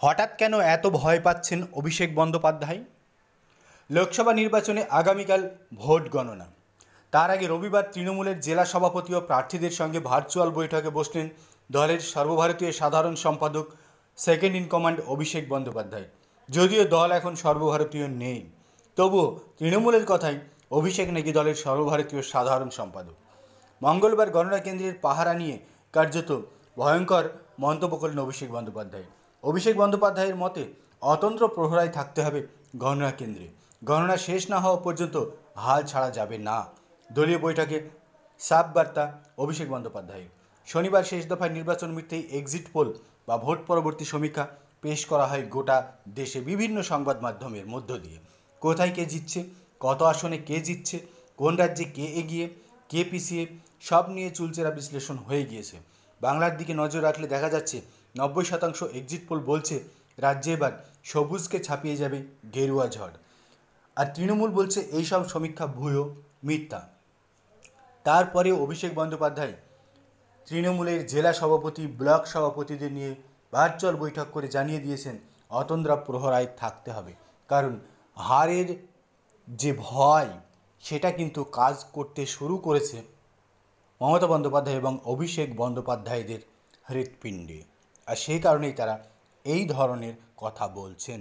হঠাৎ কেন এত ভয় পাচ্ছেন অভিষেক বন্দ্যোপাধ্যায়? লোকসভা নির্বাচনে আগামীকাল ভোট গণনা। তার আগে রবিবার তৃণমূলের জেলা সভাপতি ও প্রার্থীদের সঙ্গে ভার্চুয়াল বৈঠকে বসলেন দলের সর্বভারতীয় সাধারণ সম্পাদক second in command Abhishek Bandyopadhyay. যদিও দল এখন সর্বভারতীয় নেই, তবুও তৃণমূলের কথাই অভিষেক নাকি দলের সর্বভারতীয় সাধারণ সম্পাদক। মঙ্গলবার গণনা কেন্দ্রের পাহারা নিয়ে কার্যত ভয়ঙ্কর মন্তব্য করলেন অভিষেক বন্দ্যোপাধ্যায়। অভিষেক বন্দ্যোপাধ্যায়ের মতে অতন্ত্র প্রহরায় থাকতে হবে গণনা কেন্দ্রে। গণনা শেষ না হওয়া পর্যন্ত হাল ছাড়া যাবে না। দলীয় বৈঠকে সাব বার্তা অভিষেক বন্দ্যোপাধ্যায়ের। শনিবার শেষ দফায় নির্বাচন মিটতেই এক্সিট পোল বা ভোট পরবর্তী সমীক্ষা পেশ করা হয় গোটা দেশে বিভিন্ন সংবাদ মাধ্যমের মধ্য দিয়ে। কোথায় কে জিতছে, কত আসনে কে জিতছে, কোন রাজ্যে কে এগিয়ে, কে পিছিয়ে, সব নিয়ে চুলচেরা বিশ্লেষণ হয়ে গিয়েছে। বাংলার দিকে নজর রাখলে দেখা যাচ্ছে 90% এক্সিট পোল বলছে রাজ্যে এবার সবুজকে ছাপিয়ে যাবে গেরুয়া ঝড়। আর তৃণমূল বলছে এইসব সমীক্ষা ভুয়ো, মিথ্যা। তারপরে অভিষেক বন্দ্যোপাধ্যায় তৃণমূলের জেলা সভাপতি, ব্লক সভাপতিদের নিয়ে ভার্চুয়াল বৈঠক করে জানিয়ে দিয়েছেন অতন্দ্রা প্রহরায় থাকতে হবে, কারণ হারের যে ভয় সেটা কিন্তু কাজ করতে শুরু করেছে মমতা বন্দ্যোপাধ্যায় এবং অভিষেক বন্দ্যোপাধ্যায়দের হৃৎপিণ্ডে। আর সেই কারণেই তারা এই ধরনের কথা বলছেন।